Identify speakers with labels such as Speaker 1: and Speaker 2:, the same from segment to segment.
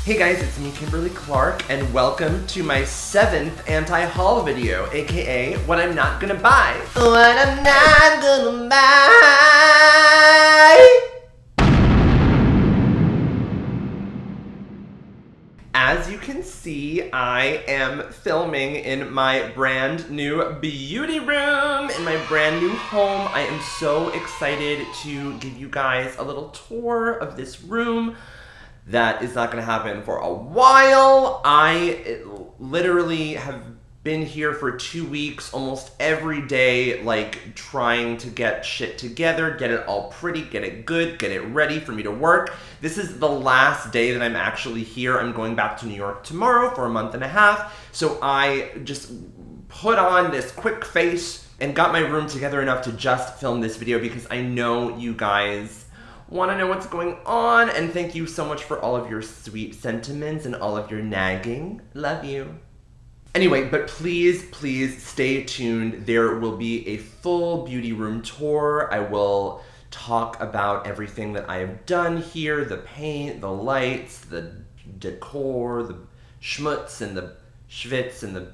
Speaker 1: Hey guys, it's me, Kimberly Clark, and welcome to my 7th anti-haul video, aka what I'm not gonna buy. What I'm not gonna buy. As you can see, I am filming in my brand new beauty room, in my brand new home. I am so excited to give you guys a little tour of this room. That is not gonna happen for a while. I literally have been here for 2 weeks, almost every day, like trying to get shit together, get it all pretty, get it good, get it ready for me to work. This is the last day that I'm actually here. I'm going back to New York tomorrow for a month and a half. So I just put on this quick face and got my room together enough to just film this video because I know you guys want to know what's going on, and thank you so much for all of your sweet sentiments and all of your nagging. Love you. Anyway, but please stay tuned. There will be a full beauty room tour. I will talk about everything that I have done here, the paint, the lights, the decor, the schmutz and the schwitz and the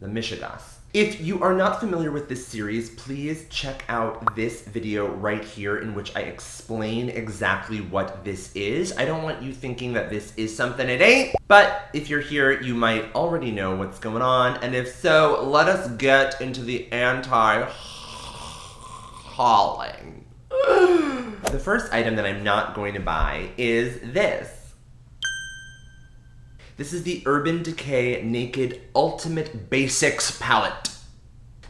Speaker 1: mishigas. If you are not familiar with this series, please check out this video right here in which I explain exactly what this is. I don't want you thinking that this is something it ain't, but if you're here, you might already know what's going on, and if so, let us get into the anti-hauling. The first item that I'm not going to buy is this. This is the Urban Decay Naked Ultimate Basics Palette.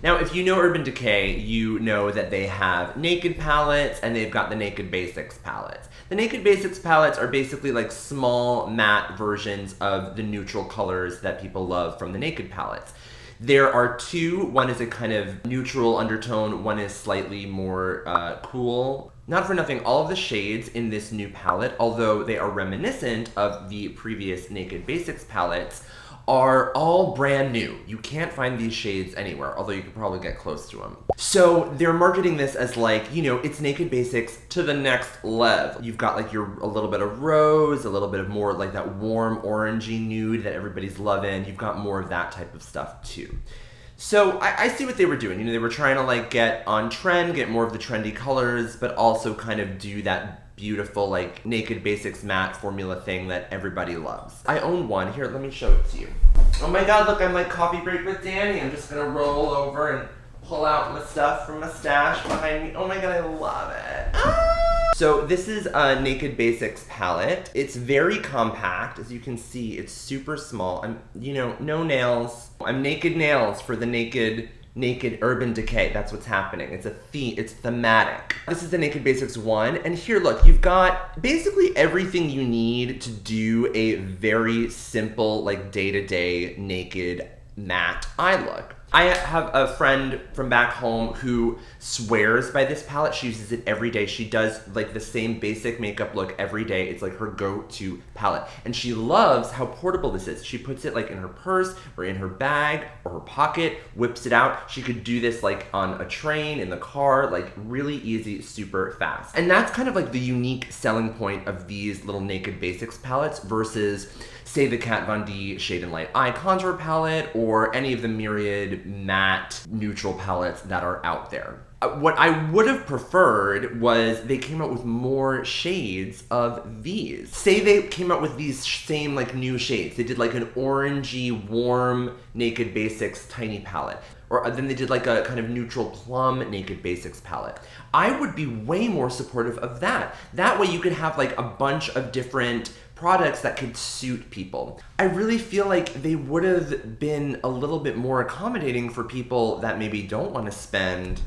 Speaker 1: Now, if you know Urban Decay, you know that they have Naked palettes and they've got the Naked Basics palettes. The Naked Basics palettes are basically like small matte versions of the neutral colors that people love from the Naked palettes. There are two. One is a kind of neutral undertone, one is slightly more cool. Not for nothing, all of the shades in this new palette, although they are reminiscent of the previous Naked Basics palettes, are all brand new. You can't find these shades anywhere, although you could probably get close to them. So they're marketing this as like, you know, it's Naked Basics to the next level. You've got like a little bit of rose, a little bit of more like that warm orangey nude that everybody's loving. You've got more of that type of stuff too. So I see what they were doing. You know, they were trying to like get on trend, get more of the trendy colors, but also kind of do that beautiful like Naked Basics matte formula thing that everybody loves. I own one. Here, let me show it to you. Oh my god, look, I'm like coffee break with Danny. I'm just gonna roll over and pull out my stuff from my stash behind me. Oh my god, I love it. Ah! So this is a Naked Basics palette. It's very compact. As you can see, it's super small. I'm, you know, no nails. I'm naked nails for the Naked Urban Decay. That's what's happening. It's a theme, it's thematic. This is the Naked Basics 1, and here, look, you've got basically everything you need to do a very simple, like day-to-day naked matte eye look. I have a friend from back home who swears by this palette. She uses it every day. She does like the same basic makeup look every day. It's like her go-to palette. And she loves how portable this is. She puts it like in her purse or in her bag or her pocket, whips it out. She could do this like on a train, in the car, like really easy, super fast. And that's kind of like the unique selling point of these little Naked Basics palettes versus say the Kat Von D Shade and Light Eye Contour palette or any of the myriad matte neutral palettes that are out there. What I would have preferred was they came out with more shades of these. Say they came out with these same like new shades. They did like an orangey, warm Naked Basics tiny palette. Or then they did like a kind of neutral plum Naked Basics palette. I would be way more supportive of that. That way you could have like a bunch of different products that could suit people. I really feel like they would have been a little bit more accommodating for people that maybe don't want to spend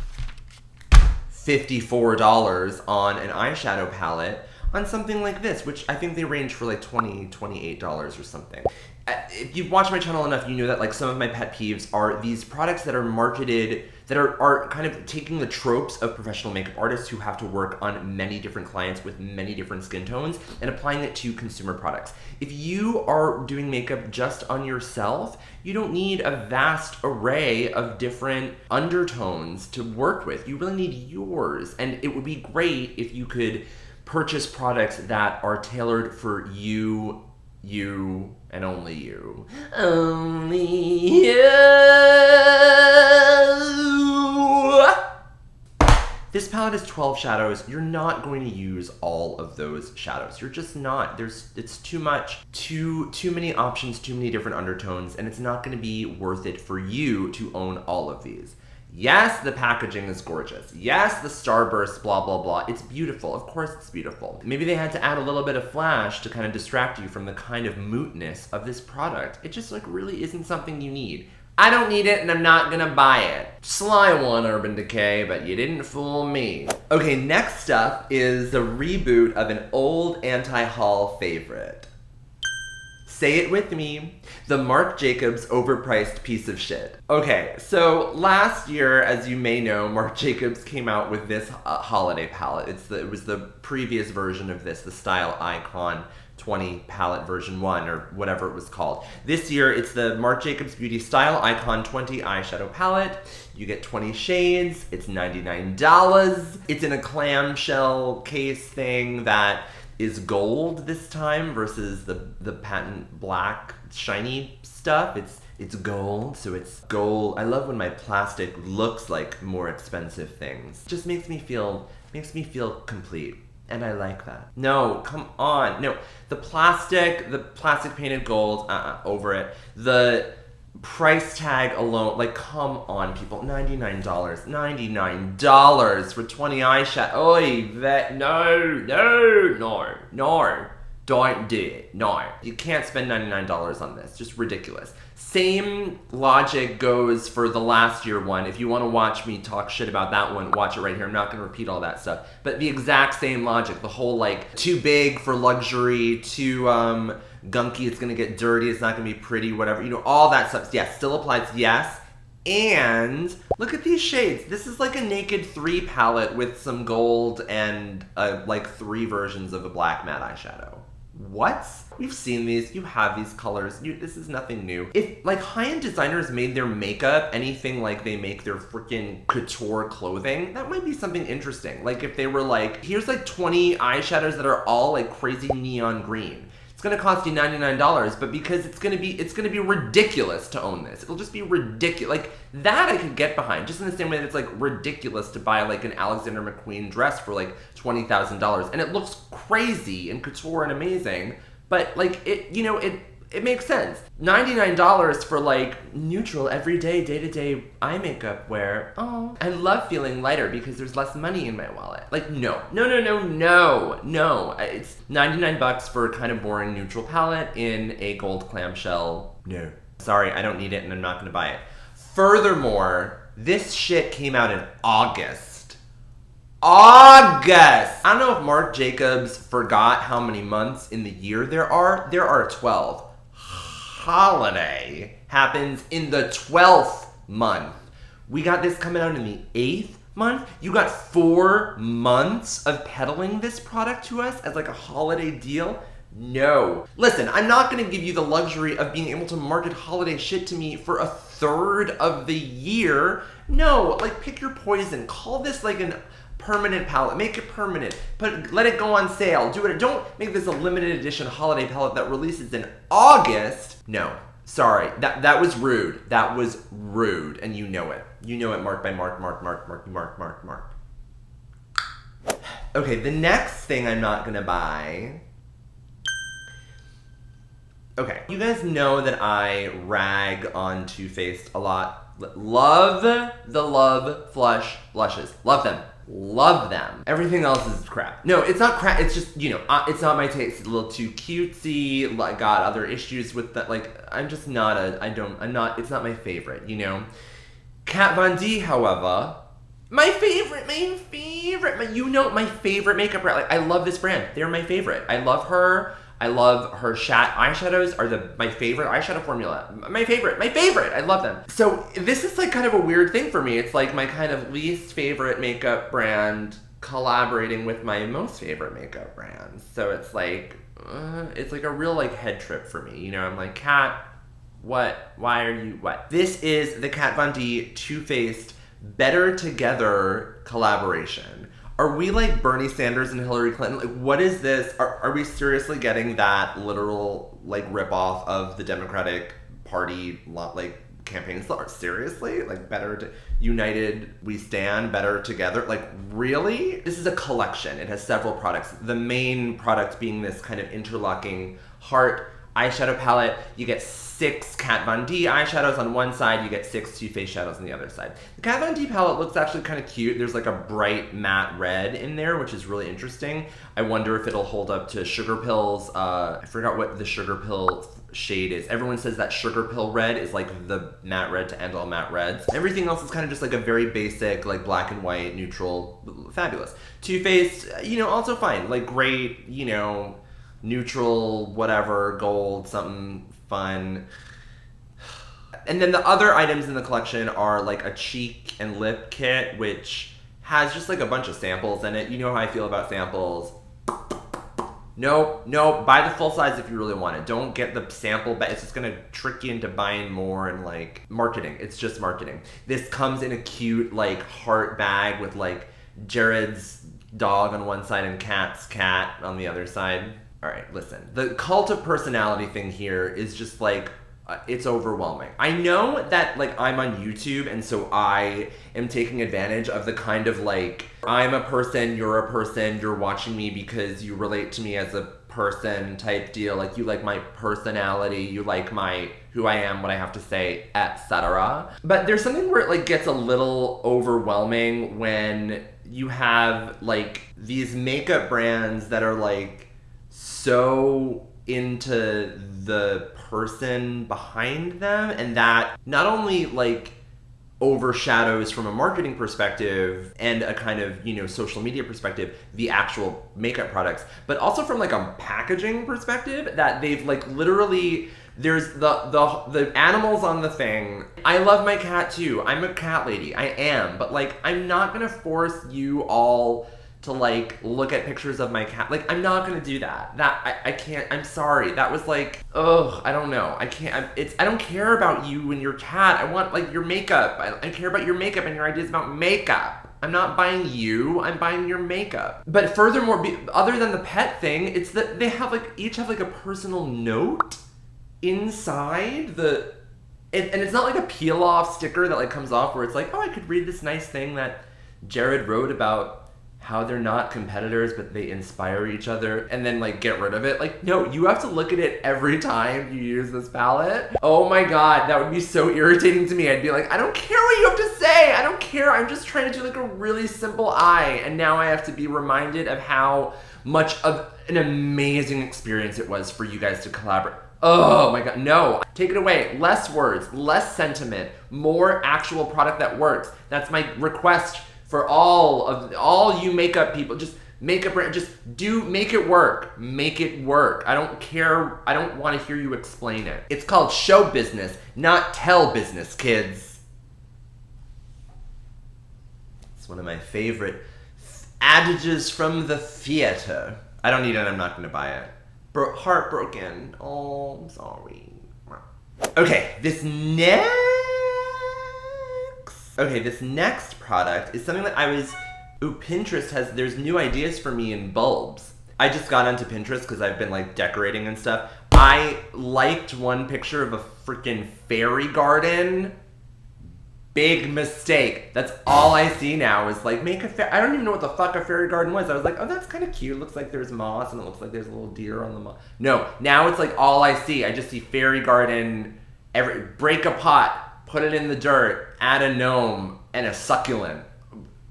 Speaker 1: $54 on an eyeshadow palette on something like this, which I think they range for like $20, $28 or something. If you've watched my channel enough, you know that like some of my pet peeves are these products that are marketed, that are kind of taking the tropes of professional makeup artists who have to work on many different clients with many different skin tones and applying it to consumer products. If you are doing makeup just on yourself, you don't need a vast array of different undertones to work with. You really need yours, and it would be great if you could purchase products that are tailored for you, and only you. Only you. This palette is 12 shadows. You're not going to use all of those shadows. You're just not. It's too much, too many options, too many different undertones, and it's not going to be worth it for you to own all of these. Yes, the packaging is gorgeous. Yes, the starburst, blah, blah, blah. It's beautiful. Of course it's beautiful. Maybe they had to add a little bit of flash to kind of distract you from the kind of mootness of this product. It just like really isn't something you need. I don't need it and I'm not gonna buy it. Sly one, Urban Decay, but you didn't fool me. Okay, next up is the reboot of an old anti-haul favorite. Say it with me. The Marc Jacobs overpriced piece of shit. Okay, so last year, as you may know, Marc Jacobs came out with this holiday palette. It was the previous version of this, the Style Icon 20 palette version 1 or whatever it was called. This year, it's the Marc Jacobs Beauty Style Icon 20 eyeshadow palette. You get 20 shades. It's $99. It's in a clamshell case thing that is gold this time versus the patent black shiny stuff. It's gold, so it's gold. I love when my plastic looks like more expensive things. It just makes me feel complete. And I like that. No, come on. No, the plastic painted gold, over it. The price tag alone, like, come on, people. $99. $99 for 20 eyeshadow. Oy, no. Don't do it. No. You can't spend $99 on this. Just ridiculous. Same logic goes for the last year one. If you want to watch me talk shit about that one, watch it right here. I'm not going to repeat all that stuff. But the exact same logic. The whole, like, too big for luxury, too gunky, it's going to get dirty, it's not going to be pretty, whatever. You know, all that stuff. Yes, still applies, yes. And look at these shades. This is like a Naked 3 palette with some gold and like 3 versions of a black matte eyeshadow. What? We've seen these. You have these colors. This is nothing new. If like high-end designers made their makeup anything like they make their freaking couture clothing, that might be something interesting. Like if they were like, here's like 20 eyeshadows that are all like crazy neon green. It's gonna cost you $99, but because it's gonna be ridiculous to own this. It'll just be ridiculous. Like that I could get behind, just in the same way that it's like ridiculous to buy like an Alexander McQueen dress for like $20,000, and it looks crazy and couture and amazing. But like it makes sense. $99 for like neutral, everyday, day-to-day eye makeup wear. Oh, I love feeling lighter because there's less money in my wallet. Like no. It's $99 for a kind of boring neutral palette in a gold clamshell. No. Sorry, I don't need it and I'm not gonna buy it. Furthermore, this shit came out in August. I don't know if Marc Jacobs forgot how many months in the year there are. There are 12. Holiday happens in the 12th month. We got this coming out in the 8th month. You got 4 months of peddling this product to us as like a holiday deal. No. Listen, I'm not gonna give you the luxury of being able to market holiday shit to me for a third of the year. No, like pick your poison. Call this like an permanent palette. Make it permanent. Let it go on sale. Do it. Don't make this a limited edition holiday palette that releases in August. No. Sorry. That was rude. That was rude. And you know it. You know it, Marc by Marc. Okay, the next thing I'm not gonna buy. Okay, you guys know that I rag on Too Faced a lot. Love the Love Flush blushes. Love them. Love them. Everything else is crap. No, it's not crap. It's just, it's not my taste. It's a little too cutesy. Like, got other issues with that. Like, I'm just not it's not my favorite, Kat Von D, however, my favorite makeup brand. Like, I love this brand. They're my favorite. I love her. I love her eyeshadows are my favorite eyeshadow formula. My favorite. I love them. So this is like kind of a weird thing for me. It's like my kind of least favorite makeup brand collaborating with my most favorite makeup brand. So it's like a real like head trip for me. I'm like, Kat, what? Why are you what? This is the Kat Von D Too Faced Better Together collaboration. Are we like Bernie Sanders and Hillary Clinton? Like, what is this? Are we seriously getting that literal like ripoff of the Democratic Party like campaigns? Seriously? Like, united we stand, better together? Like, really? This is a collection. It has several products. The main product being this kind of interlocking heart eyeshadow palette. You get 6 Kat Von D eyeshadows on one side, you get 6 Too Faced shadows on the other side. The Kat Von D palette looks actually kind of cute. There's like a bright matte red in there, which is really interesting. I wonder if it'll hold up to Sugar Pill's, I forgot what the Sugar Pill shade is. Everyone says that Sugar Pill red is like the matte red to end all matte reds. Everything else is kind of just like a very basic, like black and white, neutral, fabulous. Too Faced, you know, also fine. Like great, you know, neutral, whatever, gold, something fun. And then the other items in the collection are like a cheek and lip kit, which has just like a bunch of samples in it. You know how I feel about samples. No, buy the full size if you really want it. Don't get the sample, but it's just gonna trick you into buying more and like marketing. It's just marketing. This comes in a cute like heart bag with like Jared's dog on one side and Kat's cat on the other side. All right, listen. The cult of personality thing here is just like, it's overwhelming. I know that like I'm on YouTube and so I am taking advantage of the kind of like, I'm a person, you're watching me because you relate to me as a person type deal. Like you like my personality, you like my who I am, what I have to say, etc. But there's something where it like gets a little overwhelming when you have like these makeup brands that are like so into the person behind them, and that not only like overshadows from a marketing perspective and a kind of, you know, social media perspective the actual makeup products, but also from like a packaging perspective that they've like literally, there's the animals on the thing. I love my cat too. I'm a cat lady. I am, but like I'm not gonna force you all to like look at pictures of my cat. Like I'm not gonna do that. I can't. I'm sorry. That was like, ugh, I don't know. I can't. I don't care about you and your cat. I want like your makeup. I care about your makeup and your ideas about makeup. I'm not buying you. I'm buying your makeup. But furthermore, other than the pet thing, it's that they have like each have like a personal note inside the. And it's not like a peel off sticker that like comes off where it's like, oh, I could read this nice thing that Jared wrote about how they're not competitors, but they inspire each other, and then like get rid of it. Like, no, you have to look at it every time you use this palette. Oh my God, that would be so irritating to me. I'd be like, I don't care what you have to say. I don't care. I'm just trying to do like a really simple eye. And now I have to be reminded of how much of an amazing experience it was for you guys to collaborate. Oh my God, no. Take it away. Less words, less sentiment, more actual product that works. That's my request for all you makeup people. Just make it work. Make it work. I don't care. I don't want to hear you explain it. It's called show business, not tell business, kids. It's one of my favorite adages from the theater. I don't need it. I'm not going to buy it. Heartbroken. Oh, I'm sorry. Okay, this next product is something that Pinterest there's new ideas for me in bulbs. I just got onto Pinterest because I've been like decorating and stuff. I liked one picture of a freaking fairy garden. Big mistake. That's all I see now is like I don't even know what the fuck a fairy garden was. I was like, oh, that's kind of cute. It looks like there's moss and it looks like there's a little deer on the moss. No, now it's like all I see. I just see fairy garden, break a pot, put it in the dirt, add a gnome, and a succulent.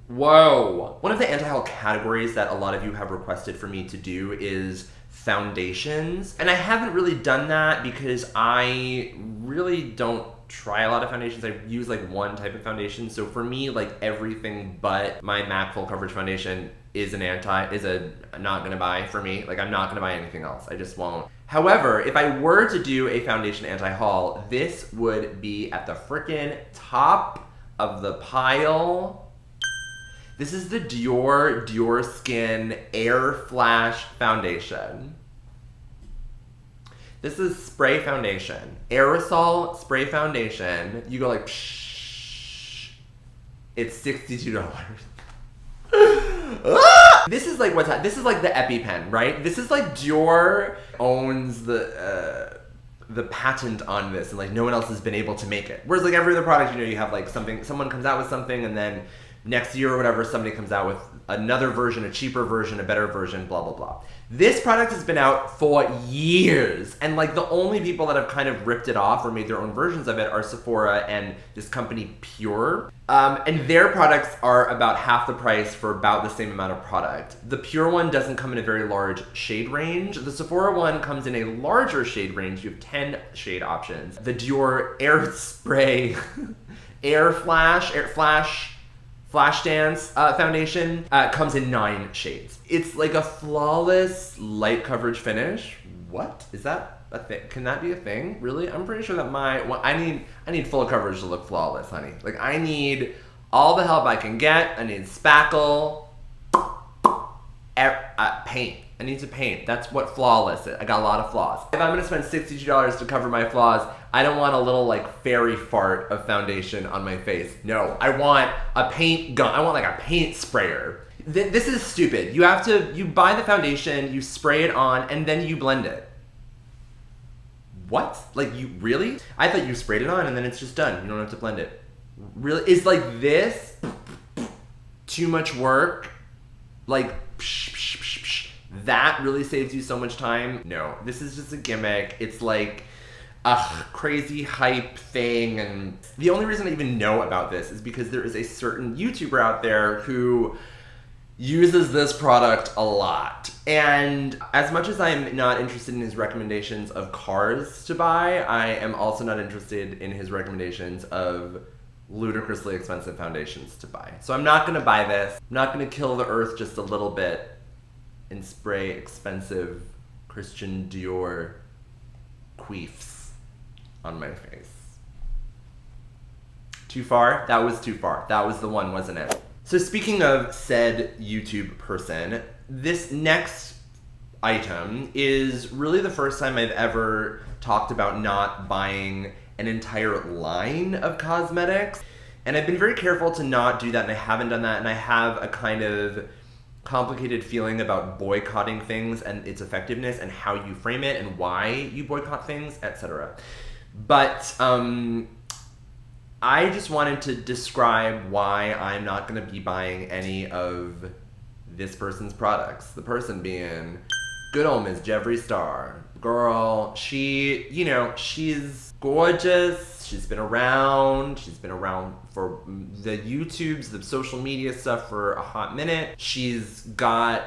Speaker 1: Whoa. One of the anti-haul categories that a lot of you have requested for me to do is foundations. And I haven't really done that because I really don't try a lot of foundations. I use like one type of foundation. So for me, like everything but my MAC full coverage foundation is a not gonna buy for me. Like I'm not gonna buy anything else. I just won't. However, if I were to do a foundation anti-haul, this would be at the frickin' top of the pile. This is the Diorskin Airflash foundation. This is spray foundation. Aerosol spray foundation. You go like, pshh. It's $62. This is like this is like the EpiPen, right? This is like Dior owns the patent on this, and like no one else has been able to make it. Whereas like every other product, you know, you have like someone comes out with something, and then next year or whatever, somebody comes out with another version, a cheaper version, a better version, blah, blah, blah. This product has been out for years, and like the only people that have kind of ripped it off or made their own versions of it are Sephora and this company Pure. And their products are about half the price for about the same amount of product. The Pure one doesn't come in a very large shade range. The Sephora one comes in a larger shade range. You have 10 shade options. The Dior Air Spray, Flash Dance foundation comes in 9 shades. It's like a flawless light coverage finish. What? Is that a thing? Can that be a thing? Really? I'm pretty sure that I need full coverage to look flawless, honey. Like I need all the help I can get. I need spackle, paint. I need to paint. That's what flawless is. I got a lot of flaws. If I'm gonna spend $62 to cover my flaws, I don't want a little like fairy fart of foundation on my face. No, I want a paint gun. I want like a paint sprayer. This is stupid. You buy the foundation, you spray it on, and then you blend it. What? Like you really? I thought you sprayed it on and then it's just done. You don't have to blend it. Really? Is like this too much work? Like that really saves you so much time? No, this is just a gimmick. It's like a crazy hype thing, and the only reason I even know about this is because there is a certain YouTuber out there who uses this product a lot. And as much as I'm not interested in his recommendations of cars to buy, I am also not interested in his recommendations of ludicrously expensive foundations to buy. So I'm not gonna buy this. I'm not gonna kill the earth just a little bit and spray expensive Christian Dior queefs on my face. Too far? That was too far. That was the one, wasn't it? So speaking of said YouTube person, this next item is really the first time I've ever talked about not buying an entire line of cosmetics. And I've been very careful to not do that, and I haven't done that, and I have a kind of complicated feeling about boycotting things and its effectiveness and how you frame it and why you boycott things, etc. But I just wanted to describe why I'm not going to be buying any of this person's products. The person being good old Miss Jeffree Star. Girl, she, you know, she's gorgeous. She's been around. She's been around for the YouTubes, the social media stuff for a hot minute. She's got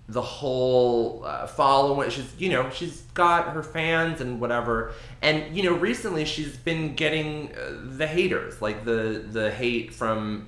Speaker 1: the whole following. She's got her fans and whatever. And, you know, recently she's been getting the haters, like the hate from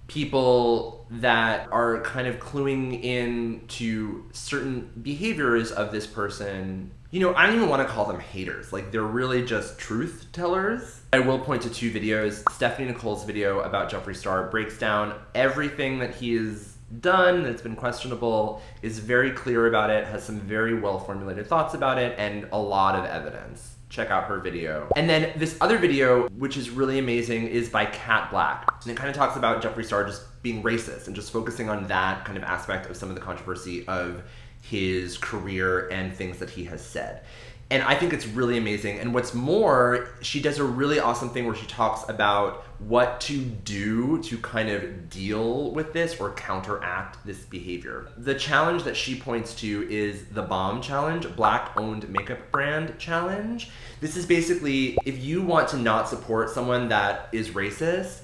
Speaker 1: people that are kind of cluing in to certain behaviors of this person. You know, I don't even want to call them haters. Like, they're really just truth tellers. I will point to 2 videos. Stephanie Nicole's video about Jeffree Star breaks down everything that he has done that's been questionable, is very clear about it, has some very well-formulated thoughts about it, and a lot of evidence. Check out her video. And then this other video, which is really amazing, is by Kat Black. And it kind of talks about Jeffree Star just being racist and just focusing on that kind of aspect of some of the controversy of his career and things that he has said. And I think it's really amazing. And what's more, she does a really awesome thing where she talks about what to do to kind of deal with this or counteract this behavior. The challenge that she points to is the BOMB challenge, Black-owned makeup brand challenge. This is basically, if you want to not support someone that is racist,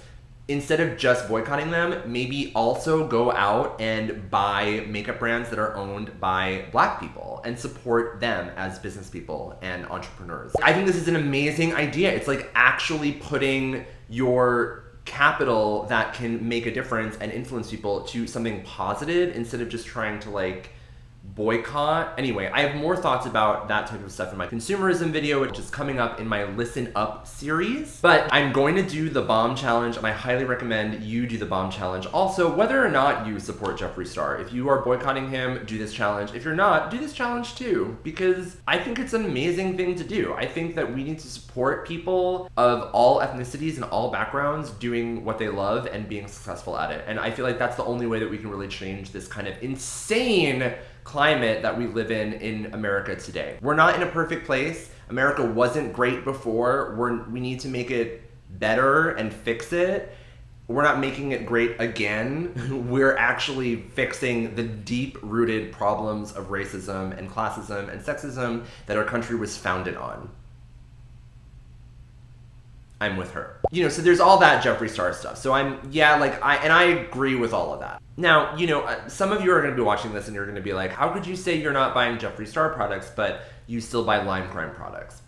Speaker 1: instead of just boycotting them, maybe also go out and buy makeup brands that are owned by Black people and support them as business people and entrepreneurs. I think this is an amazing idea. It's like actually putting your capital that can make a difference and influence people to something positive instead of just trying to like boycott. Anyway, I have more thoughts about that type of stuff in my consumerism video, which is coming up in my Listen Up series. But I'm going to do the bomb challenge, and I highly recommend you do the bomb challenge. Also, whether or not you support Jeffree Star, if you are boycotting him, do this challenge. If you're not, do this challenge too, because I think it's an amazing thing to do. I think that we need to support people of all ethnicities and all backgrounds doing what they love and being successful at it. And I feel like that's the only way that we can really change this kind of insane climate that we live in America today. We're not in a perfect place. America wasn't great before. We need to make it better and fix it. We're not making it great again. We're actually fixing the deep-rooted problems of racism and classism and sexism that our country was founded on. I'm with her. You know, so there's all that Jeffree Star stuff. So I agree with all of that. Now, you know, some of you are gonna be watching this and you're gonna be like, how could you say you're not buying Jeffree Star products, but you still buy Lime Crime products?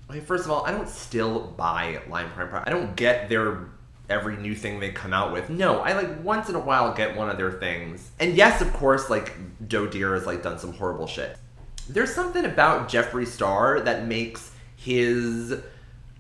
Speaker 1: Okay, first of all, I don't still buy Lime Crime products. I don't get their every new thing they come out with. No, I like once in a while get one of their things. And yes, of course, like Dior has like done some horrible shit. There's something about Jeffree Star that makes his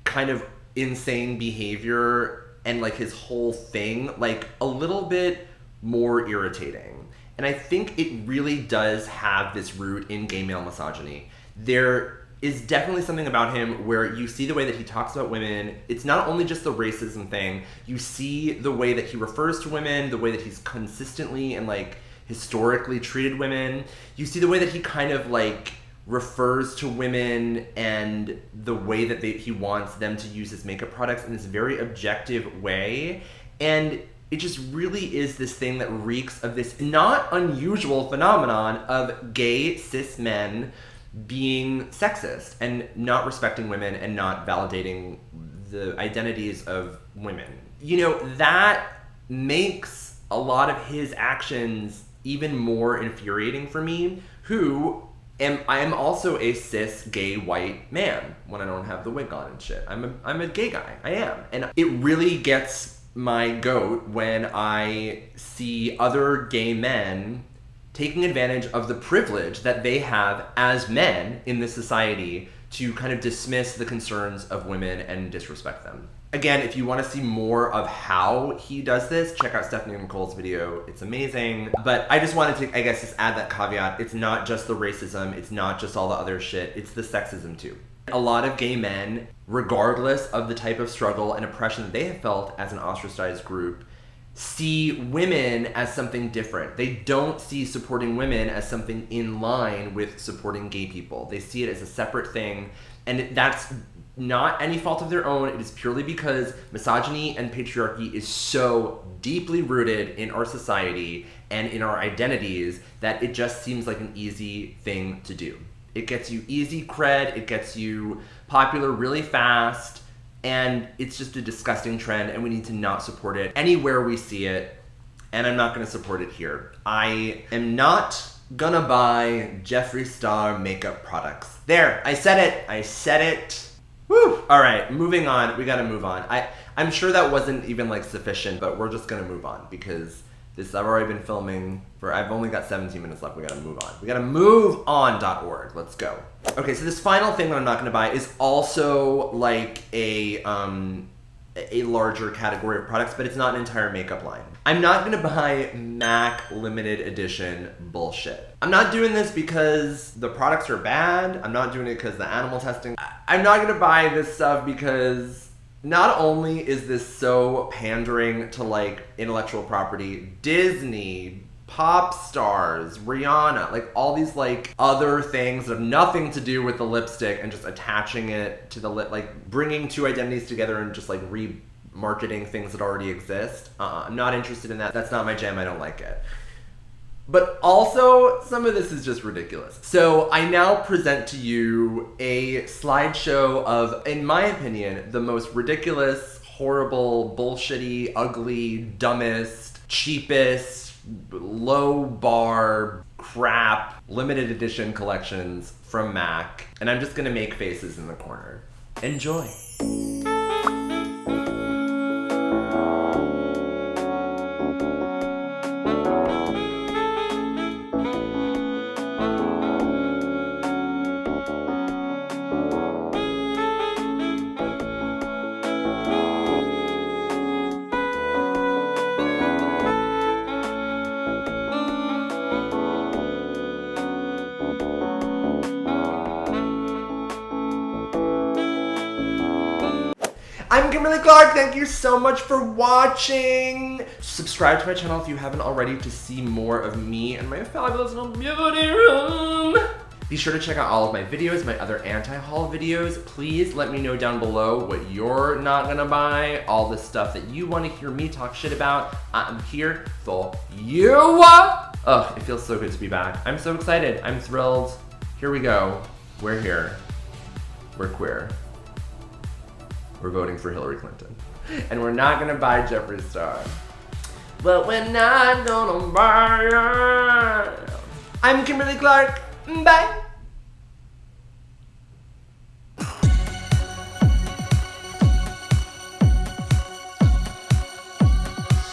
Speaker 1: kind of insane behavior and like his whole thing like a little bit more irritating. And I think it really does have this root in gay male misogyny. There is definitely something about him where you see the way that he talks about women. It's not only just the racism thing. You see the way that he refers to women, the way that he's consistently and like historically treated women. You see the way that he kind of like refers to women and the way that he wants them to use his makeup products in this very objective way. And it just really is this thing that reeks of this not unusual phenomenon of gay cis men being sexist and not respecting women and not validating the identities of women. You know, that makes a lot of his actions even more infuriating for me, I am also a cis gay white man when I don't have the wig on and shit. I'm a gay guy. I am. And it really gets my goat when I see other gay men taking advantage of the privilege that they have as men in this society to kind of dismiss the concerns of women and disrespect them. Again, if you want to see more of how he does this, check out Stephanie Nicole's video. It's amazing. But I just wanted to, I guess, just add that caveat. It's not just the racism. It's not just all the other shit. It's the sexism too. A lot of gay men, regardless of the type of struggle and oppression that they have felt as an ostracized group, see women as something different. They don't see supporting women as something in line with supporting gay people. They see it as a separate thing. And that's not any fault of their own. It is purely because misogyny and patriarchy is so deeply rooted in our society and in our identities that it just seems like an easy thing to do. It gets you easy cred, it gets you popular really fast, and it's just a disgusting trend and we need to not support it anywhere we see it, and I'm not gonna support it here. I am not gonna buy Jeffree Star makeup products. There, I said it. Woo! All right, moving on. We gotta move on. I'm sure that wasn't even like sufficient, but we're just gonna move on because I've already been filming I've only got 17 minutes left. We gotta move on. We gotta move on.org. Let's go. Okay, so this final thing that I'm not gonna buy is also like a larger category of products, but it's not an entire makeup line. I'm not gonna buy MAC limited edition bullshit. I'm not doing this because the products are bad. I'm not doing it because the animal testing. I'm not gonna buy this stuff because not only is this so pandering to like intellectual property, Disney, pop stars, Rihanna, like all these like other things that have nothing to do with the lipstick and just attaching it to the lip, like bringing two identities together and just like marketing things that already exist. I'm not interested in that. That's not my jam. I don't like it. But also, some of this is just ridiculous. So I now present to you a slideshow of, in my opinion, the most ridiculous, horrible, bullshitty, ugly, dumbest, cheapest, low bar, crap, limited edition collections from MAC. And I'm just gonna make faces in the corner. Enjoy. I'm Kimberly Clark. Thank you so much for watching. Subscribe to my channel if you haven't already to see more of me and my fabulous little beauty room. Be sure to check out all of my videos, my other anti-haul videos. Please let me know down below what you're not gonna buy, all the stuff that you want to hear me talk shit about. I'm here for you. Oh, it feels so good to be back. I'm so excited. I'm thrilled. Here we go. We're here. We're queer. We're voting for Hillary Clinton. And we're not gonna buy Jeffree Star. But we're not gonna buy it. I'm Kimberly Clark. Bye.